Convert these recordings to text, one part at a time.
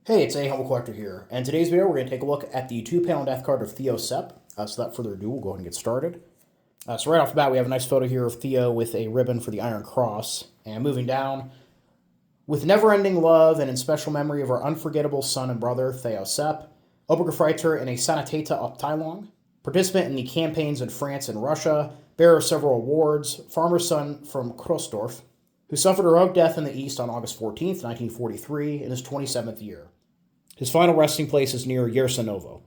Hey, it's a Humble Collector here, and in today's video we're going to take a look at the 2-panel death card of Theo Sepp. So without further ado, we'll go ahead and get started. So right off the bat, we have a nice photo here of Theo with a ribbon for the Iron Cross, and moving down, with never-ending love and in special memory of our unforgettable son and brother, Theo Sepp, Obergefreiter in a Sanitäter Abteilung, participant in the campaigns in France and Russia, bearer of several awards, farmer's son from Kroosdorf, who suffered a heroic death in the East on August 14th, 1943, in his 27th year. His final resting place is near Yersanovo.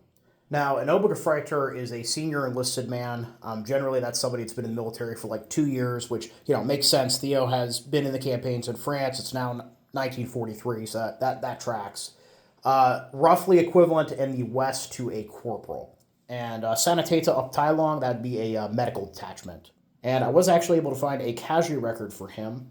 Now, an Obergefreiter is a senior enlisted man. Generally, that's somebody that's been in the military for like 2 years, which, makes sense. Theo has been in the campaigns in France. It's now 1943, so that tracks. Roughly equivalent in the West to a corporal. And Sanitäter Abteilung, that would be a medical detachment. And I was actually able to find a casualty record for him.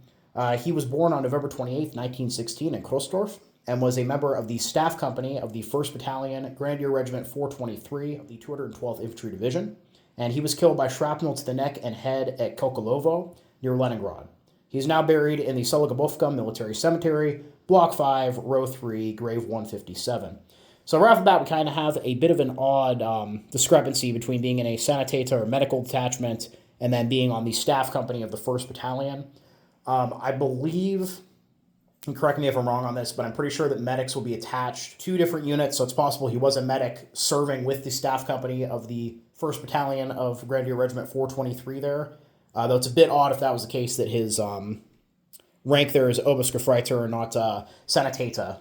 He was born on November 28th, 1916 in Kroosdorf, and was a member of the staff company of the 1st Battalion, Grenadier Regiment 423 of the 212th Infantry Division, and he was killed by shrapnel to the neck and head at Kelkolovo, near Leningrad. He is now buried in the Sologubovka Military Cemetery, Block 5, Row 3, Grave 157. So right off the bat, we kind of have a bit of an odd discrepancy between being in a Sanitäter or medical detachment and then being on the staff company of the 1st Battalion. I believe, and correct me if I'm wrong on this, but I'm pretty sure that medics will be attached to different units, so it's possible he was a medic serving with the staff company of the 1st Battalion of Grenadier Regiment 423 there. Though it's a bit odd if that was the case that his rank there is Obergefreiter or not Sanitäter,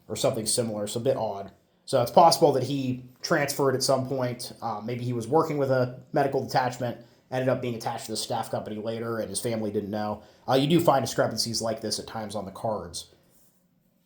or something similar, so a bit odd. So it's possible that he transferred at some point. Maybe he was working with a medical detachment, ended up being attached to the staff company later, and his family didn't know. You do find discrepancies like this at times on the cards.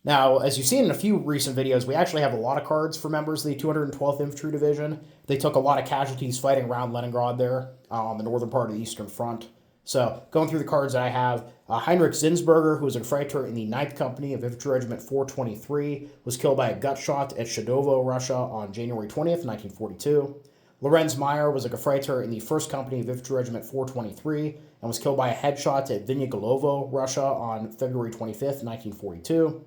Now, as you've seen in a few recent videos, we actually have a lot of cards for members of the 212th Infantry Division. They took a lot of casualties fighting around Leningrad there on the northern part of the Eastern Front. So, going through the cards that I have, Heinrich Zinsberger, who was a fighter in the 9th Company of Infantry Regiment 423, was killed by a gut shot at Shadovo, Russia on January 20th, 1942. Lorenz Meyer was a Gefreiter in the 1st Company of Infantry Regiment 423 and was killed by a headshot at Kelkolovo, Russia on February 25th, 1942.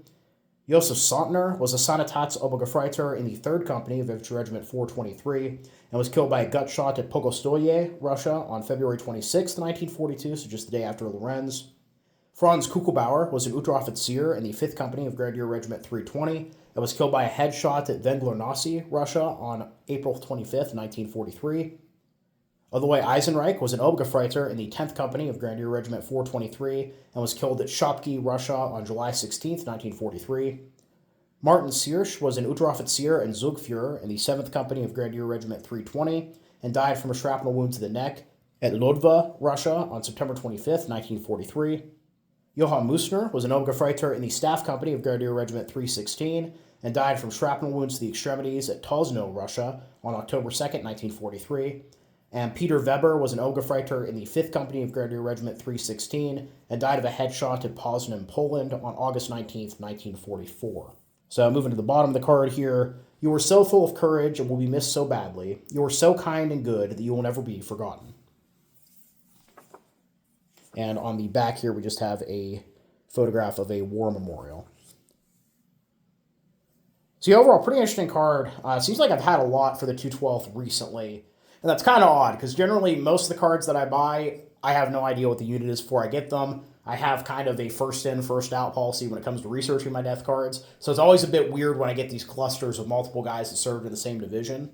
Josef Sontner was a Sanitats Obergefreiter in the 3rd Company of Infantry Regiment 423 and was killed by a gut shot at Pogostoye, Russia on February 26th, 1942, so just the day after Lorenz. Franz Kuckelbauer was an Unteroffizier in the 5th Company of Grenadier Regiment 320 and was killed by a headshot at Venglonosy, Russia on April 25th, 1943. Aloy Eisenreich was an Obergefreiter in the 10th Company of Grenadier Regiment 423 and was killed at Shopki, Russia on July 16th, 1943. Martin Siersch was an Unteroffizier and Zugführer in the 7th Company of Grenadier Regiment 320 and died from a shrapnel wound to the neck at Lodva, Russia on September 25th, 1943. Johann Musner was an Obergefreiter in the Staff Company of Grenadier Regiment 316 and died from shrapnel wounds to the extremities at Tolzno, Russia on October 2nd, 1943. And Peter Weber was an Obergefreiter in the 5th Company of Grenadier Regiment 316 and died of a headshot at Poznan, Poland on August 19th, 1944. So moving to the bottom of the card here, you were so full of courage and will be missed so badly. You were so kind and good that you will never be forgotten. And on the back here, we just have a photograph of a war memorial. So overall, pretty interesting card. Seems like I've had a lot for the 212th recently. And that's kind of odd, because generally most of the cards that I buy, I have no idea what the unit is before I get them. I have kind of a first in, first out policy when it comes to researching my death cards. So it's always a bit weird when I get these clusters of multiple guys that served in the same division.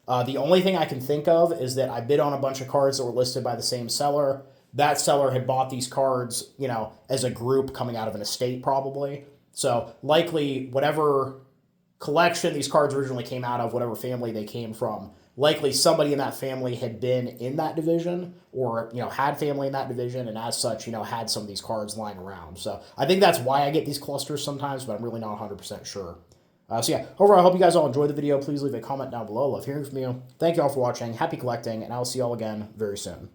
The only thing I can think of is that I bid on a bunch of cards that were listed by the same seller. That seller had bought these cards, as a group coming out of an estate probably. So likely whatever collection these cards originally came out of, whatever family they came from, likely somebody in that family had been in that division or, had family in that division and as such, had some of these cards lying around. So I think that's why I get these clusters sometimes, but I'm really not 100% sure. So yeah, overall, I hope you guys all enjoyed the video. Please leave a comment down below. Love hearing from you. Thank you all for watching. Happy collecting, and I will see you all again very soon.